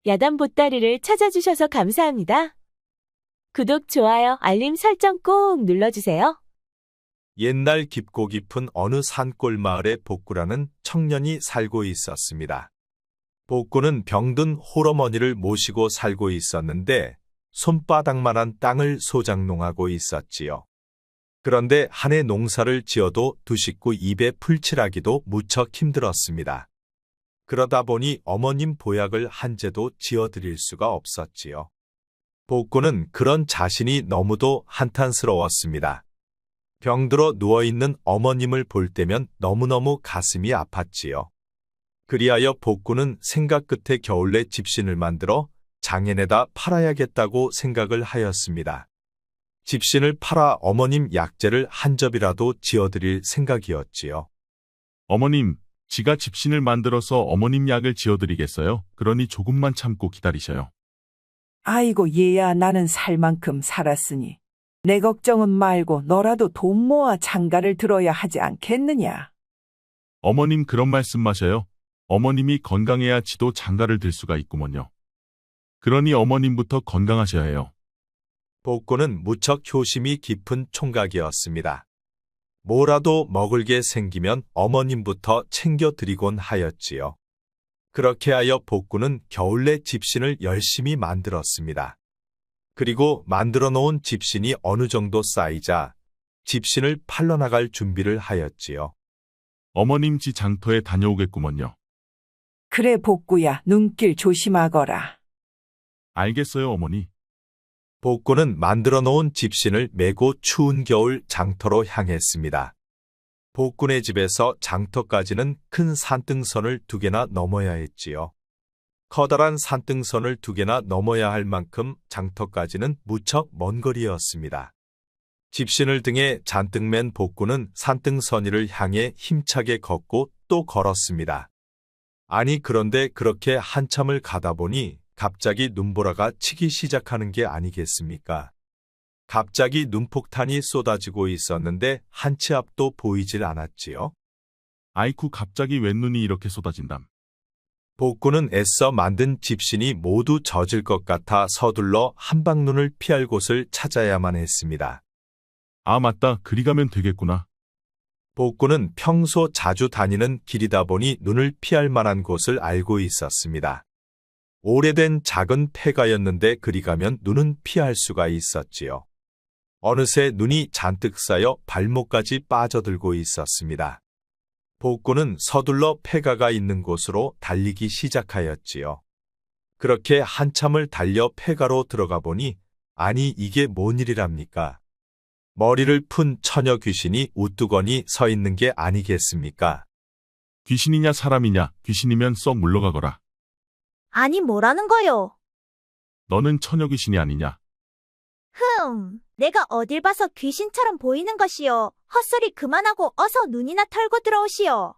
야단 보따리를 찾아주셔서 감사합니다. 구독, 좋아요, 알림 설정 꼭 눌러주세요. 옛날 깊고 깊은 어느 산골 마을에 복구라는 청년이 살고 있었습니다. 복구는 병든 홀어머니를 모시고 살고 있었는데 손바닥만한 땅을 소작농하고 있었지요. 그런데 한 해 농사를 지어도 두 식구 입에 풀칠하기도 무척 힘들었습니다. 그러다 보니 어머님 보약을 한 제도 지어드릴 수가 없었지요. 복구는 그런 자신이 너무도 한탄스러웠습니다. 병들어 누워있는 어머님을 볼 때면 너무너무 가슴이 아팠지요. 그리하여 복구는 생각 끝에 겨울내 집신을 만들어 장엔에다 팔아야겠다고 생각을 하였습니다. 집신을 팔아 어머님 약재를 한 접이라도 지어드릴 생각이었지요. 어머님, 지가 집신을 만들어서 어머님 약을 지어드리겠어요. 그러니 조금만 참고 기다리셔요. 아이고 얘야, 나는 살 만큼 살았으니 내 걱정은 말고 너라도 돈 모아 장가를 들어야 하지 않겠느냐. 어머님 그런 말씀 마셔요. 어머님이 건강해야 지도 장가를 들 수가 있구먼요. 그러니 어머님부터 건강하셔야 해요. 복구는 무척 효심이 깊은 총각이었습니다. 뭐라도 먹을 게 생기면 어머님부터 챙겨드리곤 하였지요. 그렇게 하여 복구는 겨울내 집신을 열심히 만들었습니다. 그리고 만들어 놓은 집신이 어느 정도 쌓이자 집신을 팔러 나갈 준비를 하였지요. 어머님 지 장터에 다녀오겠구먼요. 그래 복구야, 눈길 조심하거라. 알겠어요, 어머니. 복구는 만들어 놓은 집신을 메고 추운 겨울 장터로 향했습니다. 복구네 집에서 장터까지는 큰 산등선을 2개나 넘어야 했지요. 커다란 산등선을 2개나 넘어야 할 만큼 장터까지는 무척 먼 거리였습니다. 집신을 등에 잔뜩 맨 복구는 산등선 위를 향해 힘차게 걷고 또 걸었습니다. 아니 그런데 그렇게 한참을 가다 보니 갑자기 눈보라가 치기 시작하는 게 아니겠습니까? 갑자기 눈폭탄이 쏟아지고 있었는데 한 치 앞도 보이질 않았지요. 아이쿠, 갑자기 웬 눈이 이렇게 쏟아진담. 복구는 애써 만든 집신이 모두 젖을 것 같아 서둘러 한방눈을 피할 곳을 찾아야만 했습니다. 아 맞다, 그리 가면 되겠구나. 복구는 평소 자주 다니는 길이다 보니 눈을 피할 만한 곳을 알고 있었습니다. 오래된 작은 폐가였는데 그리 가면 눈은 피할 수가 있었지요. 어느새 눈이 잔뜩 쌓여 발목까지 빠져들고 있었습니다. 복구는 서둘러 폐가가 있는 곳으로 달리기 시작하였지요. 그렇게 한참을 달려 폐가로 들어가 보니 아니 이게 뭔 일이랍니까? 머리를 푼 처녀 귀신이 우뚜거니 서 있는 게 아니겠습니까? 귀신이냐 사람이냐, 귀신이면 썩 물러가거라. 아니 뭐라는 거요? 너는 처녀 귀신이 아니냐? 내가 어딜 봐서 귀신처럼 보이는 것이요. 헛소리 그만하고 어서 눈이나 털고 들어오시오.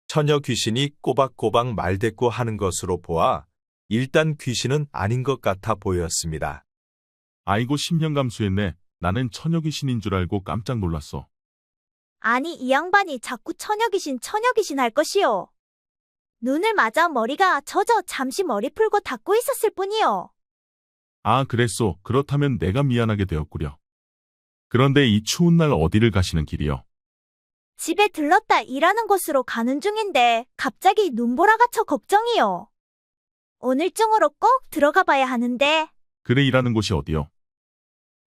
처녀 귀신이 꼬박꼬박 말대꾸 하는 것으로 보아 일단 귀신은 아닌 것 같아 보였습니다. 아이고 10년 감수했네. 나는 처녀 귀신인 줄 알고 깜짝 놀랐어. 아니 이 양반이 자꾸 처녀 귀신 할 것이요. 눈을 맞아 머리가 젖어 잠시 머리 풀고 닦고 있었을 뿐이요. 아 그랬소. 그렇다면 내가 미안하게 되었구려. 그런데 이 추운 날 어디를 가시는 길이요? 집에 들렀다 일하는 곳으로 가는 중인데 갑자기 눈보라가 쳐 걱정이요. 오늘 중으로 꼭 들어가 봐야 하는데. 그래 일하는 곳이 어디요?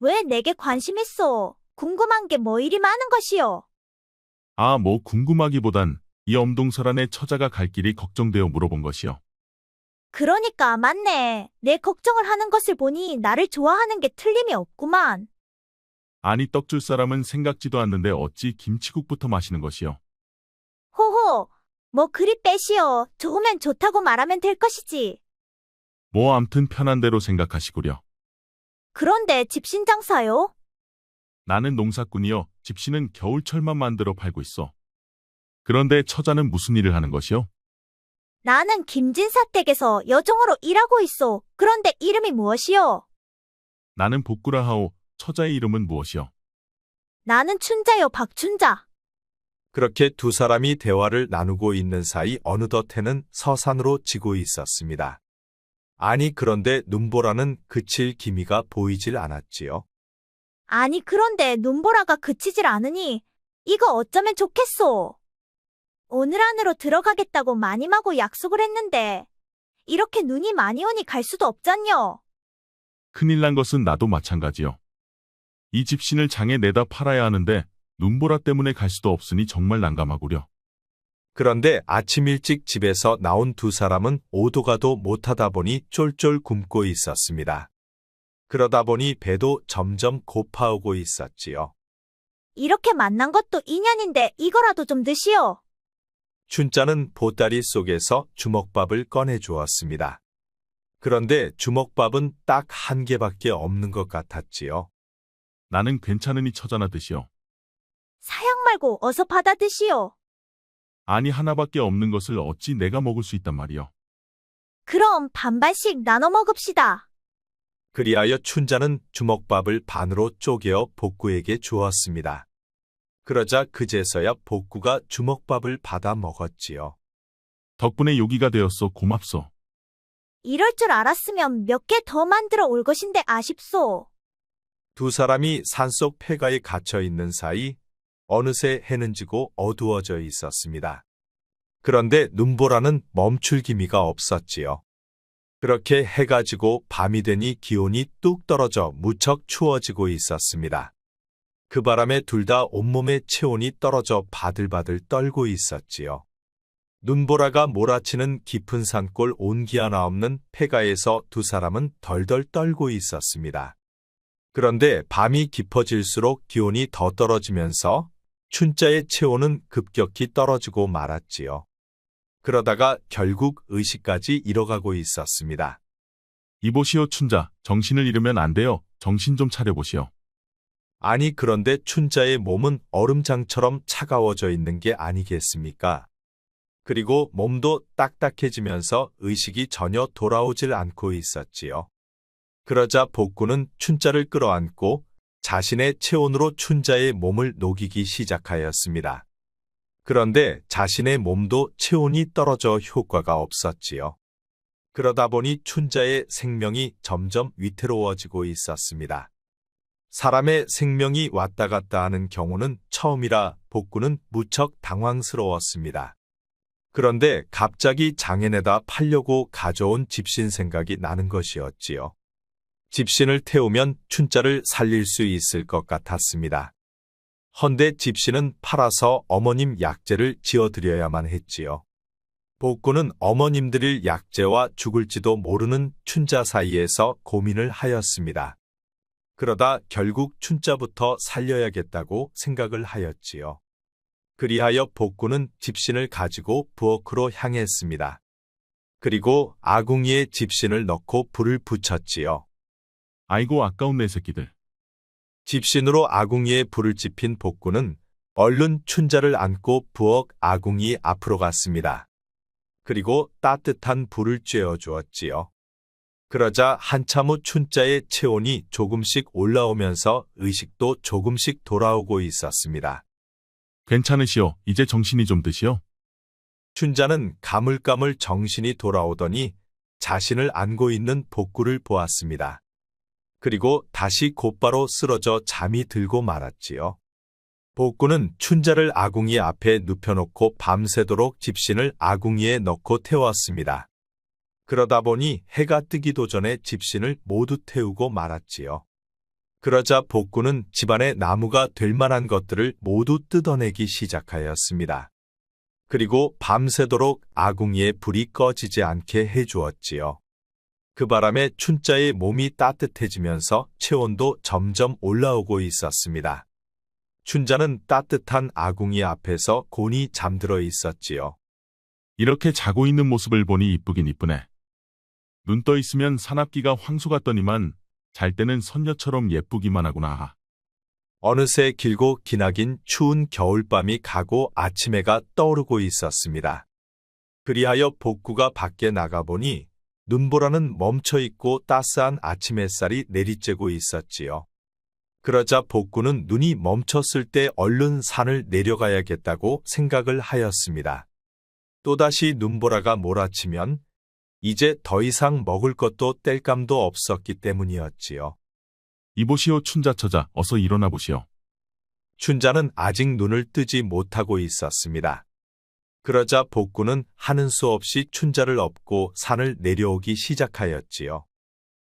왜 내게 관심 있어? 궁금한 게 뭐 이리 많은 것이요? 아 뭐 궁금하기보단 이 엄동설안의 처자가 갈 길이 걱정되어 물어본 것이요. 그러니까 맞네. 내 걱정을 하는 것을 보니 나를 좋아하는 게 틀림이 없구만. 아니 떡 줄 사람은 생각지도 않는데 어찌 김치국부터 마시는 것이요. 호호, 뭐 그리 빼시오. 좋으면 좋다고 말하면 될 것이지. 뭐 암튼 편한 대로 생각하시구려. 그런데 집신 장사요? 나는 농사꾼이요. 집신은 겨울철만 만들어 팔고 있어. 그런데 처자는 무슨 일을 하는 것이요? 나는 김진사 댁에서 여종으로 일하고 있어. 그런데 이름이 무엇이요? 나는 복구라 하오. 처자의 이름은 무엇이요? 나는 춘자요, 박춘자. 그렇게 두 사람이 대화를 나누고 있는 사이 어느덧 해는 서산으로 지고 있었습니다. 아니 그런데 눈보라는 그칠 기미가 보이질 않았지요. 아니, 그런데 눈보라가 그치질 않으니 이거 어쩌면 좋겠소. 오늘 안으로 들어가겠다고 마님하고 약속을 했는데 이렇게 눈이 많이 오니 갈 수도 없잖요. 큰일 난 것은 나도 마찬가지요. 이 집신을 장에 내다 팔아야 하는데 눈보라 때문에 갈 수도 없으니 정말 난감하구려. 그런데 아침 일찍 집에서 나온 두 사람은 오도 가도 못하다 보니 쫄쫄 굶고 있었습니다. 그러다 보니 배도 점점 고파오고 있었지요. 이렇게 만난 것도 인연인데 이거라도 좀 드시오. 춘자는 보따리 속에서 주먹밥을 꺼내 주었습니다. 그런데 주먹밥은 딱 한 개밖에 없는 것 같았지요. 나는 괜찮으니 처자나 드시오. 사양 말고 어서 받아 드시오. 아니 하나밖에 없는 것을 어찌 내가 먹을 수 있단 말이오. 그럼 반반씩 나눠 먹읍시다. 그리하여 춘자는 주먹밥을 반으로 쪼개어 복구에게 주었습니다. 그러자 그제서야 복구가 주먹밥을 받아 먹었지요. 덕분에 요기가 되었소. 고맙소. 이럴 줄 알았으면 몇 개 더 만들어 올 것인데 아쉽소. 두 사람이 산속 폐가에 갇혀 있는 사이 어느새 해는 지고 어두워져 있었습니다. 그런데 눈보라는 멈출 기미가 없었지요. 그렇게 해가 지고 밤이 되니 기온이 뚝 떨어져 무척 추워지고 있었습니다. 그 바람에 둘 다 온몸의 체온이 떨어져 바들바들 떨고 있었지요. 눈보라가 몰아치는 깊은 산골 온기 하나 없는 폐가에서 두 사람은 덜덜 떨고 있었습니다. 그런데 밤이 깊어질수록 기온이 더 떨어지면서 춘자의 체온은 급격히 떨어지고 말았지요. 그러다가 결국 의식까지 잃어가고 있었습니다. 이보시오 춘자. 정신을 잃으면 안 돼요. 정신 좀 차려보시오. 아니 그런데 춘자의 몸은 얼음장처럼 차가워져 있는 게 아니겠습니까? 그리고 몸도 딱딱해지면서 의식이 전혀 돌아오질 않고 있었지요. 그러자 복구는 춘자를 끌어안고 자신의 체온으로 춘자의 몸을 녹이기 시작하였습니다. 그런데 자신의 몸도 체온이 떨어져 효과가 없었지요. 그러다 보니 춘자의 생명이 점점 위태로워지고 있었습니다. 사람의 생명이 왔다 갔다 하는 경우는 처음이라 복구는 무척 당황스러웠습니다. 그런데 갑자기 장에 내다 팔려고 가져온 집신 생각이 나는 것이었지요. 집신을 태우면 춘자를 살릴 수 있을 것 같았습니다. 헌데 집신은 팔아서 어머님 약재를 지어드려야만 했지요. 복구는 어머님 드릴 약재와 죽을지도 모르는 춘자 사이에서 고민을 하였습니다. 그러다 결국 춘자부터 살려야겠다고 생각을 하였지요. 그리하여 복구는 집신을 가지고 부엌으로 향했습니다. 그리고 아궁이에 집신을 넣고 불을 붙였지요. 아이고 아까운 내 새끼들. 집신으로 아궁이에 불을 지핀 복구는 얼른 춘자를 안고 부엌 아궁이 앞으로 갔습니다. 그리고 따뜻한 불을 쬐어 주었지요. 그러자 한참 후 춘자의 체온이 조금씩 올라오면서 의식도 조금씩 돌아오고 있었습니다. 괜찮으시오. 이제 정신이 좀 드시오. 춘자는 가물가물 정신이 돌아오더니 자신을 안고 있는 복구를 보았습니다. 그리고 다시 곧바로 쓰러져 잠이 들고 말았지요. 복구는 춘자를 아궁이 앞에 눕혀놓고 밤새도록 집신을 아궁이에 넣고 태웠습니다. 그러다 보니 해가 뜨기도 전에 집신을 모두 태우고 말았지요. 그러자 복구는 집안에 나무가 될 만한 것들을 모두 뜯어내기 시작하였습니다. 그리고 밤새도록 아궁이에 불이 꺼지지 않게 해주었지요. 그 바람에 춘자의 몸이 따뜻해지면서 체온도 점점 올라오고 있었습니다. 춘자는 따뜻한 아궁이 앞에서 곤히 잠들어 있었지요. 이렇게 자고 있는 모습을 보니 이쁘긴 이쁘네. 눈 떠 있으면 사납기가 황소 같더니만 잘 때는 선녀처럼 예쁘기만 하구나. 어느새 길고 기나긴 추운 겨울밤이 가고 아침해가 떠오르고 있었습니다. 그리하여 복구가 밖에 나가보니 눈보라는 멈춰있고 따스한 아침 햇살이 내리쬐고 있었지요. 그러자 복구는 눈이 멈췄을 때 얼른 산을 내려가야겠다고 생각을 하였습니다. 또다시 눈보라가 몰아치면 이제 더 이상 먹을 것도 뗄감도 없었기 때문이었지요. 이보시오 춘자처자 어서 일어나 보시오. 춘자는 아직 눈을 뜨지 못하고 있었습니다. 그러자 복구는 하는 수 없이 춘자를 업고 산을 내려오기 시작하였지요.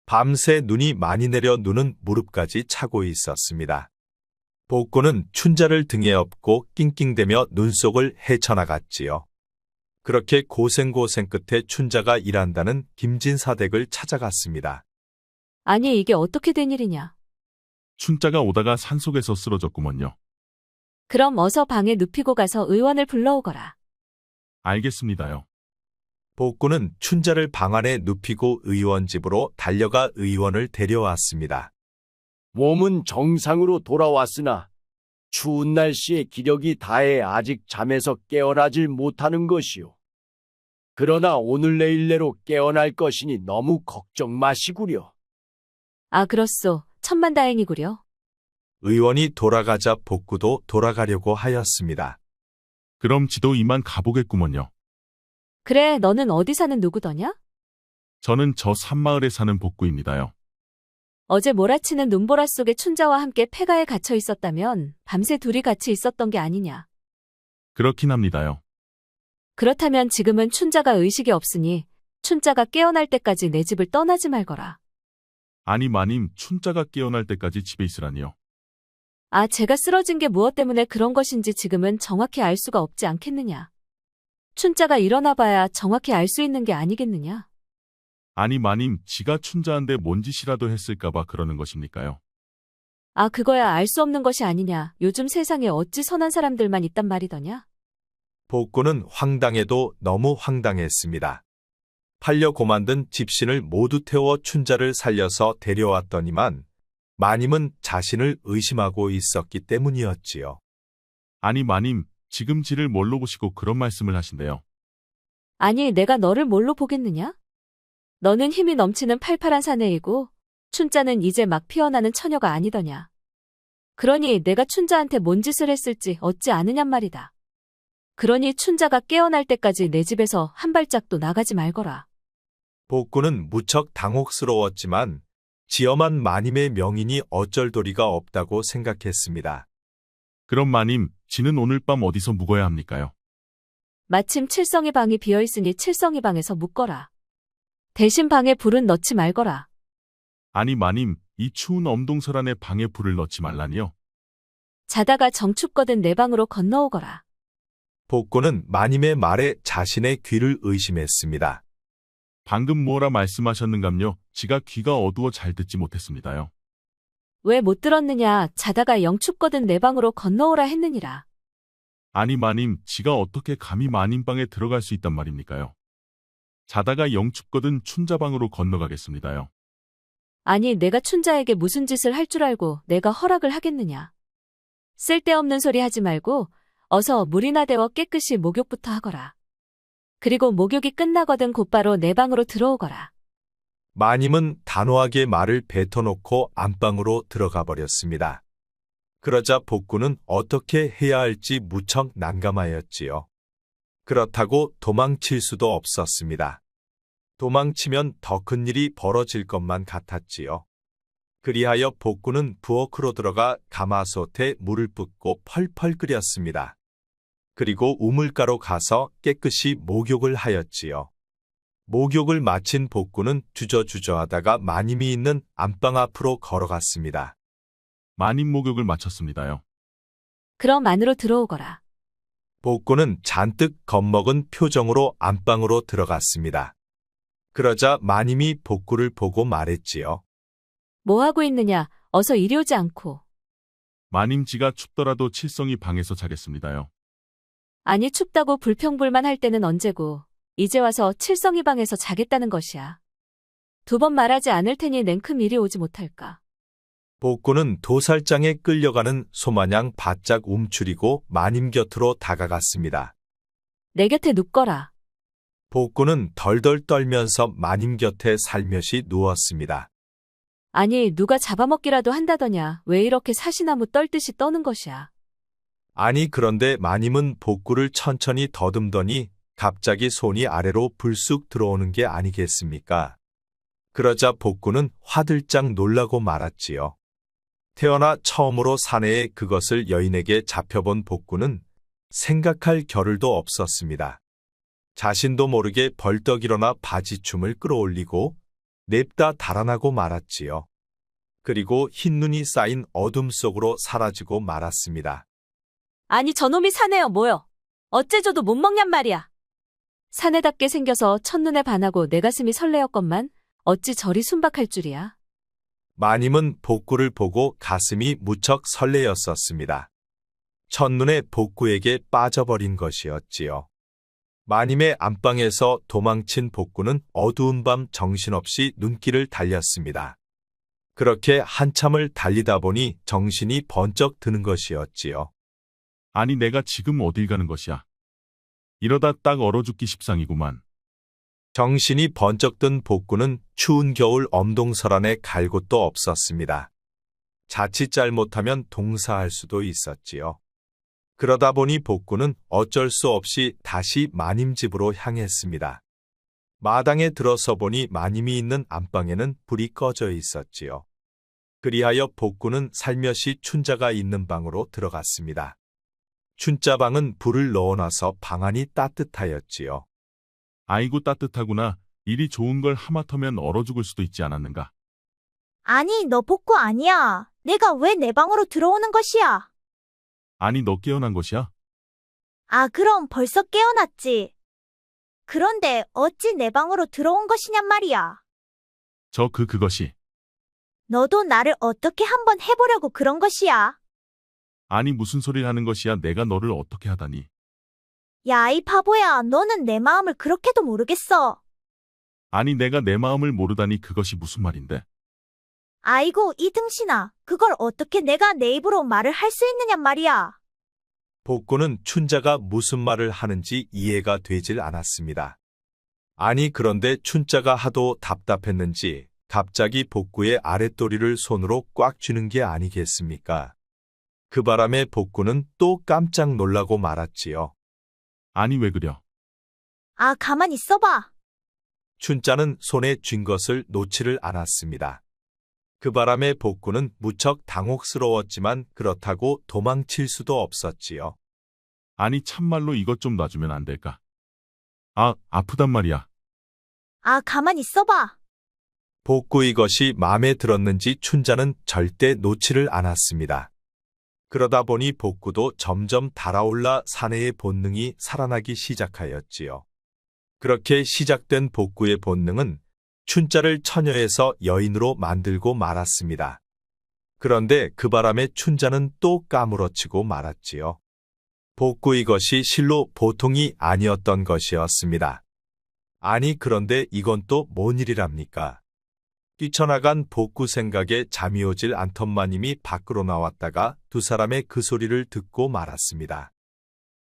밤새 눈이 많이 내려 눈은 무릎까지 차고 있었습니다. 복구는 춘자를 등에 업고 낑낑대며 눈 속을 헤쳐나갔지요. 그렇게 고생고생 끝에 춘자가 일한다는 김진사댁을 찾아갔습니다. 아니, 이게 어떻게 된 일이냐? 춘자가 오다가 산속에서 쓰러졌구먼요. 그럼 어서 방에 눕히고 가서 의원을 불러오거라. 알겠습니다요. 복구는 춘자를 방 안에 눕히고 의원 집으로 달려가 의원을 데려왔습니다. 몸은 정상으로 돌아왔으나 추운 날씨에 기력이 다해 아직 잠에서 깨어나질 못하는 것이오. 그러나 오늘 내일 내로 깨어날 것이니 너무 걱정 마시구려. 아, 그렇소. 천만다행이구려. 의원이 돌아가자 복구도 돌아가려고 하였습니다. 그럼 지도 이만 가보겠구먼요. 그래, 너는 어디 사는 누구더냐? 저는 저 산마을에 사는 복구입니다요. 어제 몰아치는 눈보라 속에 춘자와 함께 폐가에 갇혀 있었다면 밤새 둘이 같이 있었던 게 아니냐. 그렇긴 합니다요. 그렇다면 지금은 춘자가 의식이 없으니 춘자가 깨어날 때까지 내 집을 떠나지 말거라. 아니 마님, 춘자가 깨어날 때까지 집에 있으라니요. 아, 제가 쓰러진 게 무엇 때문에 그런 것인지 지금은 정확히 알 수가 없지 않겠느냐. 춘자가 일어나봐야 정확히 알 수 있는 게 아니겠느냐. 아니 마님, 지가 춘자한테 뭔 짓이라도 했을까봐 그러는 것입니까요? 아, 그거야 알 수 없는 것이 아니냐. 요즘 세상에 어찌 선한 사람들만 있단 말이더냐. 복구는 황당해도 너무 황당했습니다. 팔려고 만든 집신을 모두 태워 춘자를 살려서 데려왔더니만 마님은 자신을 의심하고 있었기 때문이었지요. 아니 마님, 지금 지를 뭘로 보시고 그런 말씀을 하신대요. 아니, 내가 너를 뭘로 보겠느냐? 너는 힘이 넘치는 팔팔한 사내이고 춘자는 이제 막 피어나는 처녀가 아니더냐. 그러니 내가 춘자한테 뭔 짓을 했을지 어찌 아느냔 말이다. 그러니 춘자가 깨어날 때까지 내 집에서 한 발짝도 나가지 말거라. 복구는 무척 당혹스러웠지만 지엄한 마님의 명인이 어쩔 도리가 없다고 생각했습니다. 그럼 마님, 지는 오늘 밤 어디서 묵어야 합니까요? 마침 칠성이 방이 비어있으니 칠성이 방에서 묵거라. 대신 방에 불은 넣지 말거라. 아니 마님, 이 추운 엄동설 안에 방에 불을 넣지 말라니요. 자다가 정춥거든 내 방으로 건너오거라. 복구는 마님의 말에 자신의 귀를 의심했습니다. 방금 뭐라 말씀하셨는감요? 지가 귀가 어두워 잘 듣지 못했습니다요. 왜 못 들었느냐. 자다가 영 춥거든 내 방으로 건너오라 했느니라. 아니 마님, 지가 어떻게 감히 마님 방에 들어갈 수 있단 말입니까요? 자다가 영 춥거든 춘자방으로 건너가겠습니다요. 아니, 내가 춘자에게 무슨 짓을 할 줄 알고 내가 허락을 하겠느냐. 쓸데없는 소리 하지 말고 어서 물이나 데워 깨끗이 목욕부터 하거라. 그리고 목욕이 끝나거든 곧바로 내 방으로 들어오거라. 마님은 단호하게 말을 뱉어놓고 안방으로 들어가 버렸습니다. 그러자 복구는 어떻게 해야 할지 무척 난감하였지요. 그렇다고 도망칠 수도 없었습니다. 도망치면 더 큰 일이 벌어질 것만 같았지요. 그리하여 복구는 부엌으로 들어가 가마솥에 물을 붓고 펄펄 끓였습니다. 그리고 우물가로 가서 깨끗이 목욕을 하였지요. 목욕을 마친 복구는 주저주저하다가 마님이 있는 안방 앞으로 걸어갔습니다. 마님 목욕을 마쳤습니다요. 그럼 안으로 들어오거라. 복구는 잔뜩 겁먹은 표정으로 안방으로 들어갔습니다. 그러자 마님이 복구를 보고 말했지요. 뭐 하고 있느냐. 어서 이리 오지 않고. 마님, 지가 춥더라도 칠성이 방에서 자겠습니다요. 아니, 춥다고 불평불만 할 때는 언제고 이제 와서 칠성이 방에서 자겠다는 것이야. 두 번 말하지 않을 테니 냉큼 이리 오지 못할까. 복구는 도살장에 끌려가는 소마냥 바짝 움츠리고 마님 곁으로 다가갔습니다. 내 곁에 눕거라. 복구는 덜덜 떨면서 마님 곁에 살며시 누웠습니다. 아니, 누가 잡아먹기라도 한다더냐. 왜 이렇게 사시나무 떨듯이 떠는 것이야. 아니 그런데 마님은 복구를 천천히 더듬더니 갑자기 손이 아래로 불쑥 들어오는 게 아니겠습니까? 그러자 복구는 화들짝 놀라고 말았지요. 태어나 처음으로 사내에 그것을 여인에게 잡혀본 복구는 생각할 겨를도 없었습니다. 자신도 모르게 벌떡 일어나 바지춤을 끌어올리고 냅다 달아나고 말았지요. 그리고 흰눈이 쌓인 어둠 속으로 사라지고 말았습니다. 아니 저놈이 사내여 뭐여. 어째줘도 못 먹냔 말이야. 사내답게 생겨서 첫눈에 반하고 내 가슴이 설레었건만 어찌 저리 순박할 줄이야. 마님은 복구를 보고 가슴이 무척 설레었었습니다. 첫눈에 복구에게 빠져버린 것이었지요. 마님의 안방에서 도망친 복구는 어두운 밤 정신없이 눈길을 달렸습니다. 그렇게 한참을 달리다 보니 정신이 번쩍 드는 것이었지요. 아니 내가 지금 어딜 가는 것이야. 이러다 딱 얼어 죽기 십상이구만. 정신이 번쩍 든 복구는 추운 겨울 엄동설안에 갈 곳도 없었습니다. 자칫 잘못하면 동사할 수도 있었지요. 그러다 보니 복구는 어쩔 수 없이 다시 마님 집으로 향했습니다. 마당에 들어서 보니 마님이 있는 안방에는 불이 꺼져 있었지요. 그리하여 복구는 살며시 춘자가 있는 방으로 들어갔습니다. 춘자방은 불을 넣어놔서 방안이 따뜻하였지요. 아이고 따뜻하구나. 일이 좋은 걸 하마터면 얼어 죽을 수도 있지 않았는가. 아니, 너 복구 아니야. 내가 왜 내 방으로 들어오는 것이야? 아니 너 깨어난 것이야? 아, 그럼 벌써 깨어났지. 그런데 어찌 내 방으로 들어온 것이냔 말이야. 그것이. 너도 나를 어떻게 한번 해보려고 그런 것이야. 아니 무슨 소리를 하는 것이야. 내가 너를 어떻게 하다니. 야, 이 바보야. 너는 내 마음을 그렇게도 모르겠어. 아니 내가 내 마음을 모르다니 그것이 무슨 말인데. 아이고, 이 등신아. 그걸 어떻게 내가 내 입으로 말을 할 수 있느냔 말이야. 복구는 춘자가 무슨 말을 하는지 이해가 되질 않았습니다. 아니 그런데 춘자가 하도 답답했는지 갑자기 복구의 아랫도리를 손으로 꽉 쥐는 게 아니겠습니까? 그 바람에 복구는 또 깜짝 놀라고 말았지요. 아니 왜 그려? 아, 가만 있어봐. 춘자는 손에 쥔 것을 놓지를 않았습니다. 그 바람에 복구는 무척 당혹스러웠지만 그렇다고 도망칠 수도 없었지요. 아니 참말로 이것 좀 놔주면 안 될까? 아프단 말이야. 아, 가만 있어봐. 복구 이것이 마음에 들었는지 춘자는 절대 놓지를 않았습니다. 그러다 보니 복구도 점점 달아올라 사내의 본능이 살아나기 시작하였지요. 그렇게 시작된 복구의 본능은 춘자를 처녀에서 여인으로 만들고 말았습니다. 그런데 그 바람에 춘자는 또 까무러치고 말았지요. 복구 이것이 실로 보통이 아니었던 것이었습니다. 아니 그런데 이건 또 뭔 일이랍니까? 뛰쳐나간 복구 생각에 잠이 오질 않던 마님이 밖으로 나왔다가 두 사람의 그 소리를 듣고 말았습니다.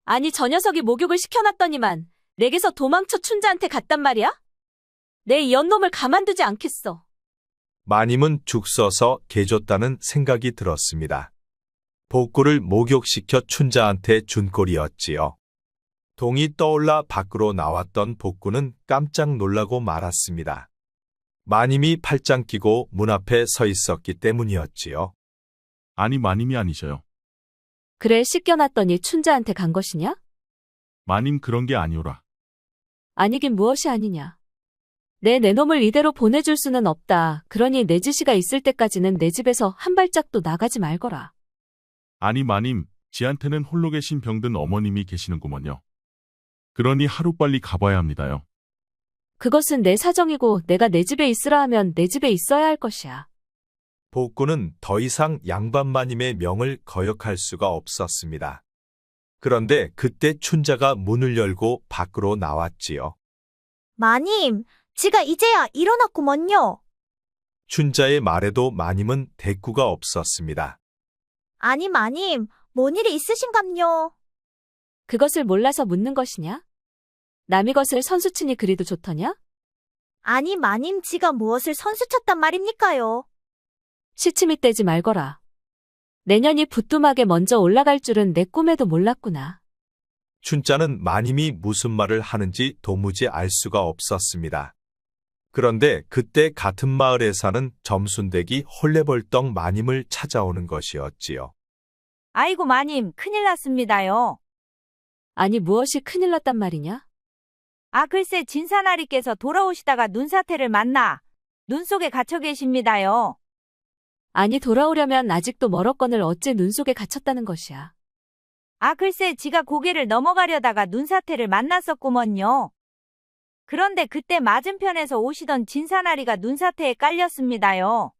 아니 저 녀석이 목욕을 시켜놨더니만 내게서 도망쳐 춘자한테 갔단 말이야? 내 이 연놈을 가만두지 않겠어. 마님은 죽 써서 개줬다는 생각이 들었습니다. 복구를 목욕시켜 춘자한테 준 꼴이었지요. 동이 떠올라 밖으로 나왔던 복구는 깜짝 놀라고 말았습니다. 마님이 팔짱 끼고 문 앞에 서 있었기 때문이었지요. 아니 마님이 아니셔요. 그래 씻겨놨더니 춘자한테 간 것이냐? 마님 그런 게 아니오라. 아니긴 무엇이 아니냐. 내 놈을 이대로 보내줄 수는 없다. 그러니 내 지시가 있을 때까지는 내 집에서 한 발짝도 나가지 말거라. 아니 마님, 지한테는 홀로 계신 병든 어머님이 계시는구먼요. 그러니 하루빨리 가봐야 합니다요. 그것은 내 사정이고 내가 내 집에 있으라 하면 내 집에 있어야 할 것이야. 복구는 더 이상 양반마님의 명을 거역할 수가 없었습니다. 그런데 그때 춘자가 문을 열고 밖으로 나왔지요. 마님, 지가 이제야 일어났구먼요. 춘자의 말에도 마님은 대꾸가 없었습니다. 아니, 마님, 뭔 일이 있으신감요? 그것을 몰라서 묻는 것이냐? 남의 것을 선수치니 그리도 좋더냐? 아니, 마님, 지가 무엇을 선수쳤단 말입니까요? 시치미 떼지 말거라. 내년이 부뚜막에 먼저 올라갈 줄은 내 꿈에도 몰랐구나. 춘자는 마님이 무슨 말을 하는지 도무지 알 수가 없었습니다. 그런데 그때 같은 마을에 사는 점순댁이 헐레벌떡 마님을 찾아오는 것이었지요. 아이고 마님, 큰일 났습니다요. 아니, 무엇이 큰일 났단 말이냐? 아, 글쎄 진사나리께서 돌아오시다가 눈사태를 만나 눈 속에 갇혀 계십니다요. 아니, 돌아오려면 아직도 멀었거늘 어째 눈 속에 갇혔다는 것이야. 아, 글쎄 지가 고개를 넘어가려다가 눈사태를 만났었구먼요. 그런데 그때 맞은편에서 오시던 진사나리가 눈사태에 깔렸습니다요.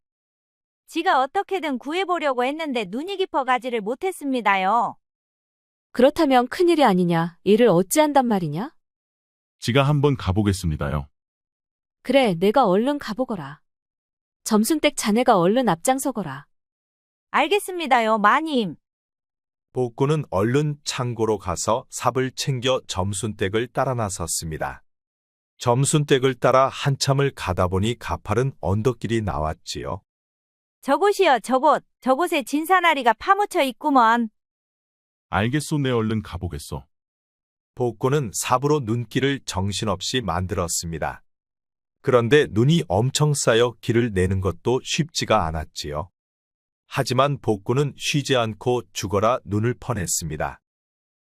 지가 어떻게든 구해보려고 했는데 눈이 깊어 가지를 못했습니다요. 그렇다면 큰일이 아니냐? 이를 어찌한단 말이냐? 지가 한번 가보겠습니다요. 그래, 내가 얼른 가보거라. 점순댁 자네가 얼른 앞장서거라. 알겠습니다요, 마님. 복구는 얼른 창고로 가서 삽을 챙겨 점순댁을 따라 나섰습니다. 점순댁을 따라 한참을 가다 보니 가파른 언덕길이 나왔지요. 저곳이여, 저곳에 진사나리가 파묻혀 있구먼. 알겠소, 내 얼른 가보겠소. 복구는 삽으로 눈길을 정신없이 만들었습니다. 그런데 눈이 엄청 쌓여 길을 내는 것도 쉽지가 않았지요. 하지만 복구는 쉬지 않고 죽어라 눈을 퍼냈습니다.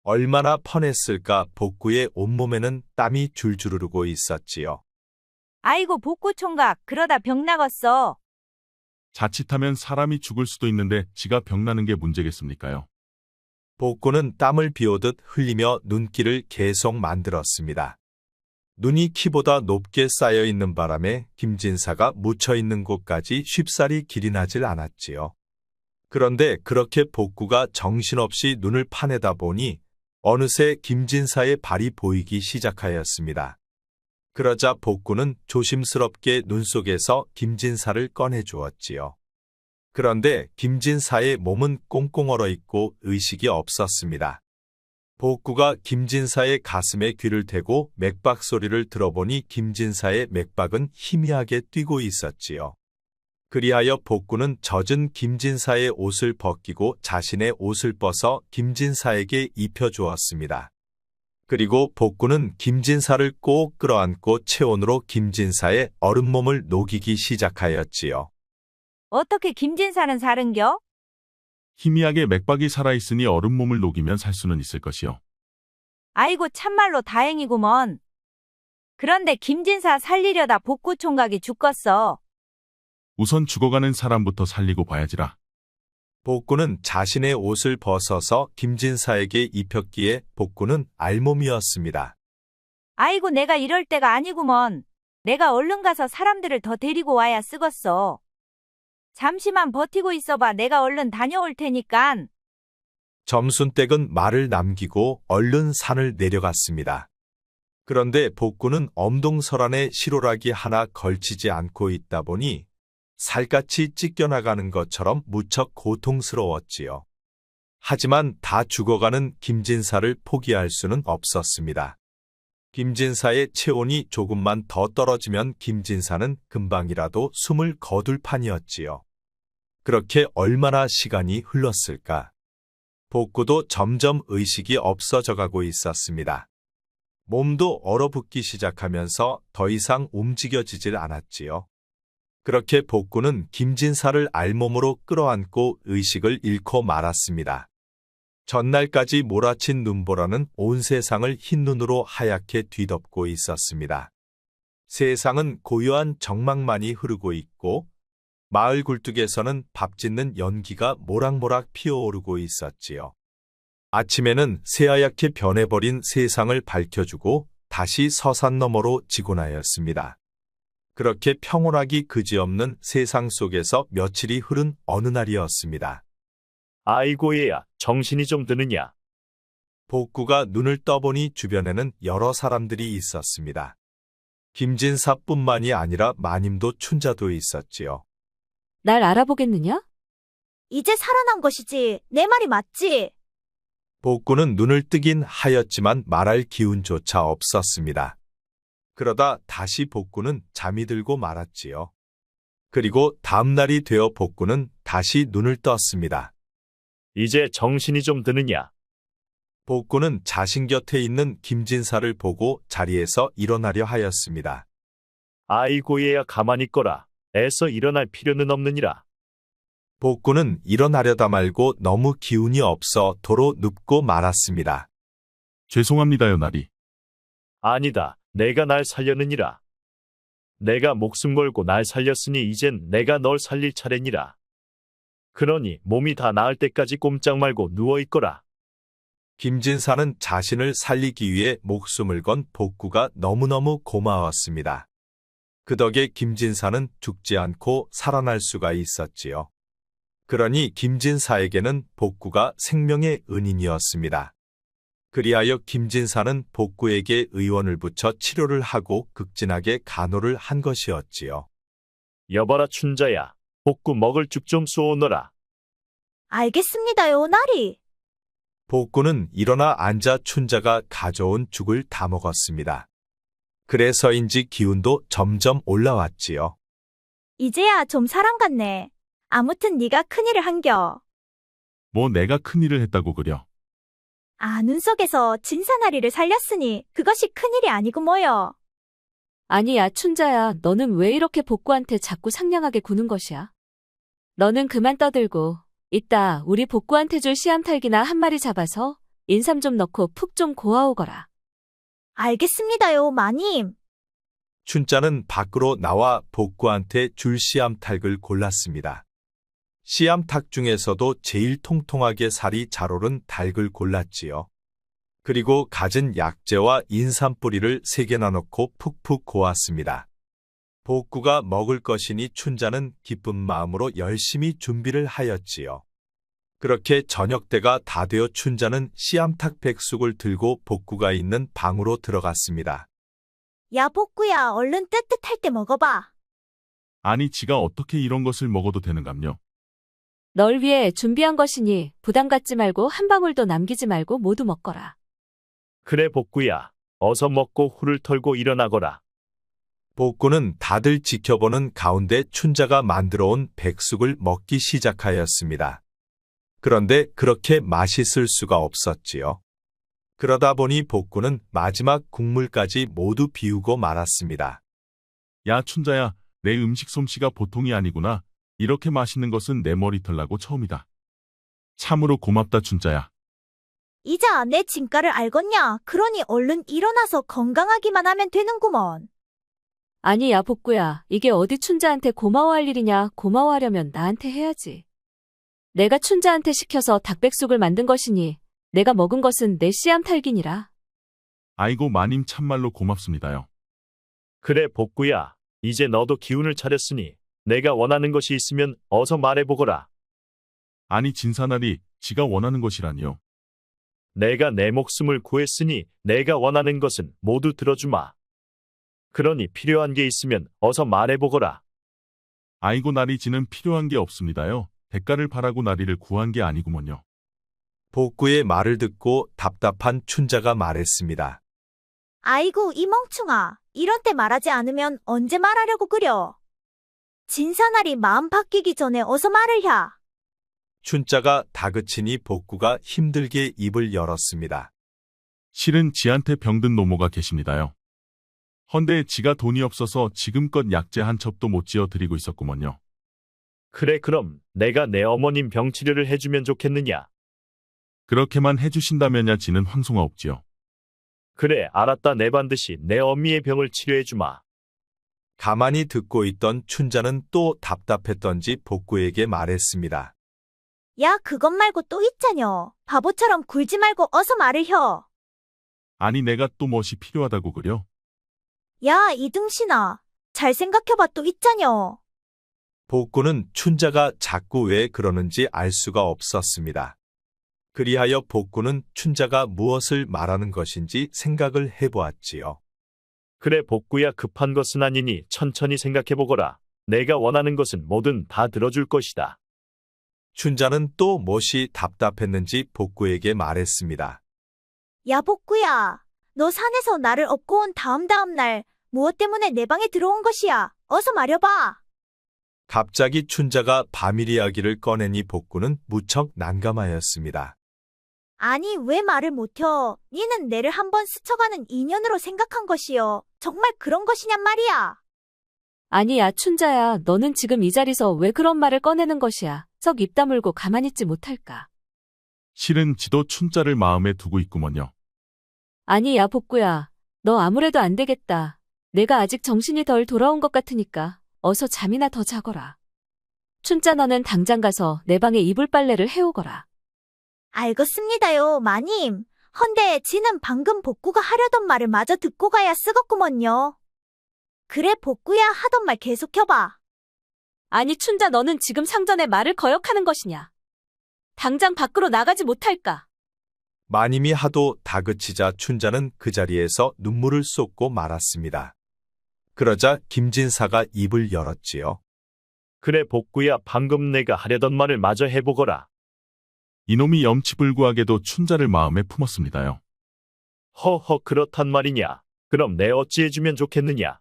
얼마나 퍼냈을까 복구의 온몸에는 땀이 줄줄 흐르고 있었지요. 아이고 복구총각, 그러다 병 나겄어. 자칫하면 사람이 죽을 수도 있는데 지가 병나는 게 문제겠습니까요? 복구는 땀을 비오듯 흘리며 눈길을 계속 만들었습니다. 눈이 키보다 높게 쌓여 있는 바람에 김진사가 묻혀 있는 곳까지 쉽사리 길이 나질 않았지요. 그런데 그렇게 복구가 정신없이 눈을 파내다 보니 어느새 김진사의 발이 보이기 시작하였습니다. 그러자 복구는 조심스럽게 눈 속에서 김진사를 꺼내 주었지요. 그런데 김진사의 몸은 꽁꽁 얼어 있고 의식이 없었습니다. 복구가 김진사의 가슴에 귀를 대고 맥박 소리를 들어보니 김진사의 맥박은 희미하게 뛰고 있었지요. 그리하여 복구는 젖은 김진사의 옷을 벗기고 자신의 옷을 벗어 김진사에게 입혀주었습니다. 그리고 복구는 김진사를 꼭 끌어안고 체온으로 김진사의 얼음 몸을 녹이기 시작하였지요. 어떻게 김진사는 사른겨? 희미하게 맥박이 살아있으니 얼음 몸을 녹이면 살 수는 있을 것이요. 아이고 참말로 다행이구먼. 그런데 김진사 살리려다 복구총각이 죽겠어. 우선 죽어가는 사람부터 살리고 봐야지라. 복구는 자신의 옷을 벗어서 김진사에게 입혔기에 복구는 알몸이었습니다. 아이고 내가 이럴 때가 아니구먼. 내가 얼른 가서 사람들을 더 데리고 와야 쓰겄어. 잠시만 버티고 있어봐. 내가 얼른 다녀올 테니깐. 점순댁은 말을 남기고 얼른 산을 내려갔습니다. 그런데 복구는 엄동설안에 시로락이 하나 걸치지 않고 있다 보니 살갗이 찢겨나가는 것처럼 무척 고통스러웠지요. 하지만 다 죽어가는 김진사를 포기할 수는 없었습니다. 김진사의 체온이 조금만 더 떨어지면 김진사는 금방이라도 숨을 거둘 판이었지요. 그렇게 얼마나 시간이 흘렀을까? 복구도 점점 의식이 없어져 가고 있었습니다. 몸도 얼어붙기 시작하면서 더 이상 움직여지질 않았지요. 그렇게 복구는 김진사를 알몸으로 끌어안고 의식을 잃고 말았습니다. 전날까지 몰아친 눈보라는 온 세상을 흰눈으로 하얗게 뒤덮고 있었습니다. 세상은 고요한 정막만이 흐르고 있고 마을 굴뚝에서는 밥 짓는 연기가 모락모락 피어오르고 있었지요. 아침에는 새하얗게 변해버린 세상을 밝혀주고 다시 서산 너머로 지고 나였습니다. 그렇게 평온하기 그지없는 세상 속에서 며칠이 흐른 어느 날이었습니다. 아이고 얘야, 정신이 좀 드느냐? 복구가 눈을 떠보니 주변에는 여러 사람들이 있었습니다. 김진사뿐만이 아니라 마님도 춘자도 있었지요. 날 알아보겠느냐? 이제 살아난 것이지. 내 말이 맞지? 복구는 눈을 뜨긴 하였지만 말할 기운조차 없었습니다. 그러다 다시 복구는 잠이 들고 말았지요. 그리고 다음 날이 되어 복구는 다시 눈을 떴습니다. 이제 정신이 좀 드느냐? 복구는 자신 곁에 있는 김진사를 보고 자리에서 일어나려 하였습니다. 아이고 얘야 가만히 있거라. 애써 일어날 필요는 없느니라. 복구는 일어나려다 말고 너무 기운이 없어 도로 눕고 말았습니다. 죄송합니다요, 나리. 아니다. 내가 날 살려느니라. 내가 목숨 걸고 날 살렸으니 이젠 내가 널 살릴 차례니라. 그러니 몸이 다 나을 때까지 꼼짝 말고 누워 있거라. 김진사는 자신을 살리기 위해 목숨을 건 복구가 너무너무 고마웠습니다. 그 덕에 김진사는 죽지 않고 살아날 수가 있었지요. 그러니 김진사에게는 복구가 생명의 은인이었습니다. 그리하여 김진사는 복구에게 의원을 붙여 치료를 하고 극진하게 간호를 한 것이었지요. 여봐라 춘자야. 복구 먹을 죽 좀 쏘오너라. 알겠습니다요, 나리. 복구는 일어나 앉아 춘자가 가져온 죽을 다 먹었습니다. 그래서인지 기운도 점점 올라왔지요. 이제야 좀 사람 같네. 아무튼 네가 큰일을 한겨. 뭐 내가 큰일을 했다고 그려. 아, 눈 속에서 진사나리를 살렸으니 그것이 큰일이 아니고 뭐여. 아니야, 춘자야. 너는 왜 이렇게 복구한테 자꾸 상냥하게 구는 것이야? 너는 그만 떠들고 이따 우리 복구한테 줄 씨암탉이나 한 마리 잡아서 인삼 좀 넣고 푹 좀 고아오거라. 알겠습니다요, 마님. 춘자는 밖으로 나와 복구한테 줄 씨암탉을 골랐습니다. 씨암탉 중에서도 제일 통통하게 살이 잘 오른 닭을 골랐지요. 그리고 갖은 약재와 인삼뿌리를 3개나 넣고 푹푹 고았습니다. 복구가 먹을 것이니 춘자는 기쁜 마음으로 열심히 준비를 하였지요. 그렇게 저녁 때가 다 되어 춘자는 씨암탉 백숙을 들고 복구가 있는 방으로 들어갔습니다. 야, 복구야, 얼른 뜨뜻할 때 먹어봐. 아니, 지가 어떻게 이런 것을 먹어도 되는감요? 널 위해 준비한 것이니 부담 갖지 말고 한 방울도 남기지 말고 모두 먹거라. 그래 복구야. 어서 먹고 후를 털고 일어나거라. 복구는 다들 지켜보는 가운데 춘자가 만들어 온 백숙을 먹기 시작하였습니다. 그런데 그렇게 맛있을 수가 없었지요. 그러다 보니 복구는 마지막 국물까지 모두 비우고 말았습니다. 야, 춘자야, 내 음식 솜씨가 보통이 아니구나. 이렇게 맛있는 것은 내 머리털 나고 처음이다. 참으로 고맙다, 춘자야. 이자 내 진가를 알겄냐? 그러니 얼른 일어나서 건강하기만 하면 되는구먼. 아니, 야, 복구야. 이게 어디 춘자한테 고마워할 일이냐. 고마워하려면 나한테 해야지. 내가 춘자한테 시켜서 닭백숙을 만든 것이니 내가 먹은 것은 내 씨암탉이니라. 아이고, 마님 참말로 고맙습니다요. 그래 복구야. 이제 너도 기운을 차렸으니 내가 원하는 것이 있으면 어서 말해보거라. 아니, 진사나리, 지가 원하는 것이라니요. 내가 내 목숨을 구했으니 내가 원하는 것은 모두 들어주마. 그러니 필요한 게 있으면 어서 말해보거라. 아이고, 나리지는 필요한 게 없습니다요. 대가를 바라고 나리를 구한 게 아니구먼요. 복구의 말을 듣고 답답한 춘자가 말했습니다. 아이고, 이 멍충아. 이런 때 말하지 않으면 언제 말하려고 그려. 진사나리 마음 바뀌기 전에 어서 말을 야. 춘자가 다그치니 복구가 힘들게 입을 열었습니다. 실은 지한테 병든 노모가 계십니다요. 헌데 지가 돈이 없어서 지금껏 약재 한 첩도 못 지어 드리고 있었구먼요. 그래 그럼 내가 내 어머님 병 치료를 해주면 좋겠느냐. 그렇게만 해주신다면야 지는 황송하 없지요. 그래 알았다. 내 반드시 내 어미의 병을 치료해주마. 가만히 듣고 있던 춘자는 또 답답했던지 복구에게 말했습니다. 야, 그것 말고 또 있자녀. 바보처럼 굴지 말고 어서 말을 혀. 아니, 내가 또 무엇이 필요하다고 그려? 야, 이등신아. 잘 생각해봐 또 있자녀. 복구는 춘자가 자꾸 왜 그러는지 알 수가 없었습니다. 그리하여 복구는 춘자가 무엇을 말하는 것인지 생각을 해보았지요. 그래 복구야 급한 것은 아니니 천천히 생각해보거라. 내가 원하는 것은 뭐든 다 들어줄 것이다. 춘자는 또 무엇이 답답했는지 복구에게 말했습니다. 야, 복구야. 너 산에서 나를 업고 온 다음 날 무엇 때문에 내 방에 들어온 것이야. 어서 말해봐. 갑자기 춘자가 바밀 이야기를 꺼내니 복구는 무척 난감하였습니다. 아니, 왜 말을 못혀? 니는 내를 한번 스쳐가는 인연으로 생각한 것이요. 정말 그런 것이냔 말이야. 아니야, 춘자야. 너는 지금 이 자리서 왜 그런 말을 꺼내는 것이야. 썩 입 다물고 가만히 있지 못할까. 실은 지도 춘자를 마음에 두고 있구먼요. 아니, 야, 복구야. 너 아무래도 안 되겠다. 내가 아직 정신이 덜 돌아온 것 같으니까 어서 잠이나 더 자거라. 춘자, 너는 당장 가서 내 방에 이불 빨래를 해오거라. 알겠습니다요, 마님. 헌데 지는 방금 복구가 하려던 말을 마저 듣고 가야 쓰겄구먼요. 그래, 복구야 하던 말 계속해봐. 아니, 춘자, 너는 지금 상전의 말을 거역하는 것이냐? 당장 밖으로 나가지 못할까? 마님이 하도 다그치자 춘자는 그 자리에서 눈물을 쏟고 말았습니다. 그러자 김진사가 입을 열었지요. 그래 복구야 방금 내가 하려던 말을 마저 해보거라. 이놈이 염치불구하게도 춘자를 마음에 품었습니다요. 허허 그렇단 말이냐. 그럼 내 어찌 해주면 좋겠느냐.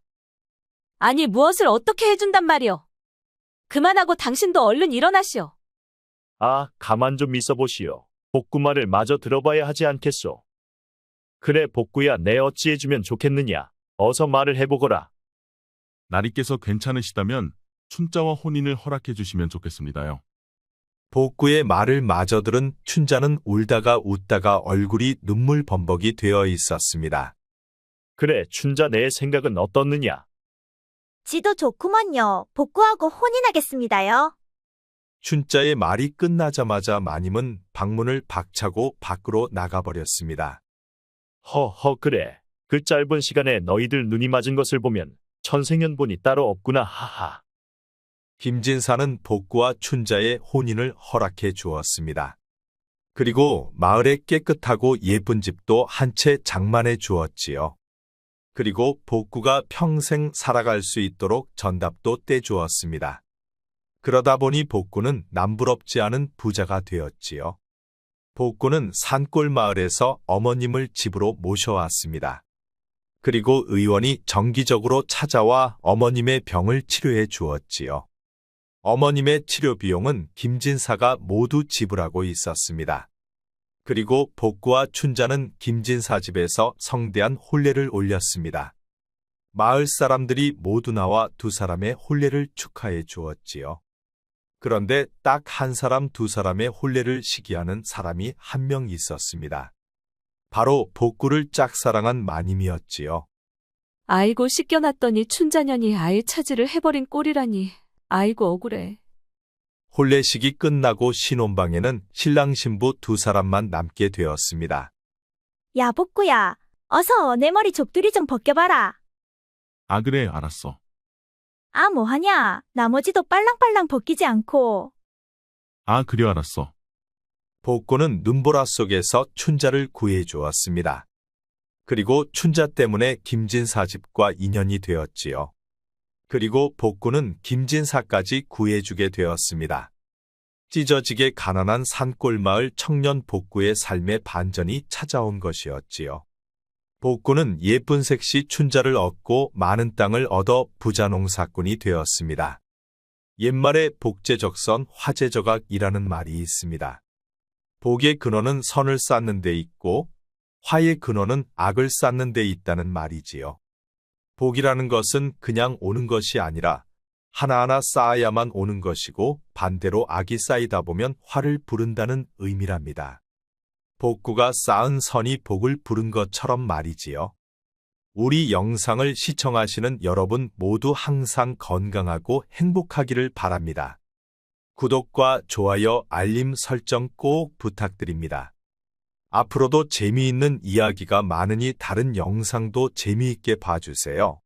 아니, 무엇을 어떻게 해준단 말이오? 그만하고 당신도 얼른 일어나시오. 아, 가만 좀 있어보시오. 복구 말을 마저 들어봐야 하지 않겠소. 그래 복구야 내 어찌 해주면 좋겠느냐. 어서 말을 해보거라. 나리께서 괜찮으시다면 춘자와 혼인을 허락해 주시면 좋겠습니다요. 복구의 말을 마저 들은 춘자는 울다가 웃다가 얼굴이 눈물 범벅이 되어 있었습니다. 그래 춘자 내 생각은 어떻느냐. 지도 좋구먼요. 복구하고 혼인하겠습니다요. 춘자의 말이 끝나자마자 마님은 방문을 박차고 밖으로 나가버렸습니다. 허허 그래. 그 짧은 시간에 너희들 눈이 맞은 것을 보면 천생연분이 따로 없구나 하하. 김진사는 복구와 춘자의 혼인을 허락해 주었습니다. 그리고 마을에 깨끗하고 예쁜 집도 한 채 장만해 주었지요. 그리고 복구가 평생 살아갈 수 있도록 전답도 떼주었습니다. 그러다 보니 복구는 남부럽지 않은 부자가 되었지요. 복구는 산골 마을에서 어머님을 집으로 모셔왔습니다. 그리고 의원이 정기적으로 찾아와 어머님의 병을 치료해 주었지요. 어머님의 치료 비용은 김진사가 모두 지불하고 있었습니다. 그리고 복구와 춘자는 김진사 집에서 성대한 혼례를 올렸습니다. 마을 사람들이 모두 나와 두 사람의 혼례를 축하해 주었지요. 그런데 딱 한 사람, 두 사람의 혼례를 시기하는 사람이 한 명 있었습니다. 바로 복구를 짝사랑한 마님이었지요. 아이고, 씻겨놨더니 춘자년이 아예 차지를 해버린 꼴이라니. 아이고, 억울해. 혼례식이 끝나고 신혼방에는 신랑 신부 두 사람만 남게 되었습니다. 야, 복구야. 어서 내 머리 좁두리 좀 벗겨봐라. 아 그래 알았어. 아, 뭐하냐. 나머지도 빨랑빨랑 벗기지 않고. 아 그래 알았어. 복구는 눈보라 속에서 춘자를 구해 주었습니다. 그리고 춘자 때문에 김진사 집과 인연이 되었지요. 그리고 복구는 김진사까지 구해주게 되었습니다. 찢어지게 가난한 산골마을 청년 복구의 삶의 반전이 찾아온 것이었지요. 복구는 예쁜 색시 춘자를 얻고 많은 땅을 얻어 부자농사꾼이 되었습니다. 옛말에 복제적선 화제저각이라는 말이 있습니다. 복의 근원은 선을 쌓는 데 있고 화의 근원은 악을 쌓는 데 있다는 말이지요. 복이라는 것은 그냥 오는 것이 아니라 하나하나 쌓아야만 오는 것이고 반대로 악이 쌓이다 보면 화를 부른다는 의미랍니다. 복구가 쌓은 선이 복을 부른 것처럼 말이지요. 우리 영상을 시청하시는 여러분 모두 항상 건강하고 행복하기를 바랍니다. 구독과 좋아요, 알림 설정 꼭 부탁드립니다. 앞으로도 재미있는 이야기가 많으니 다른 영상도 재미있게 봐주세요.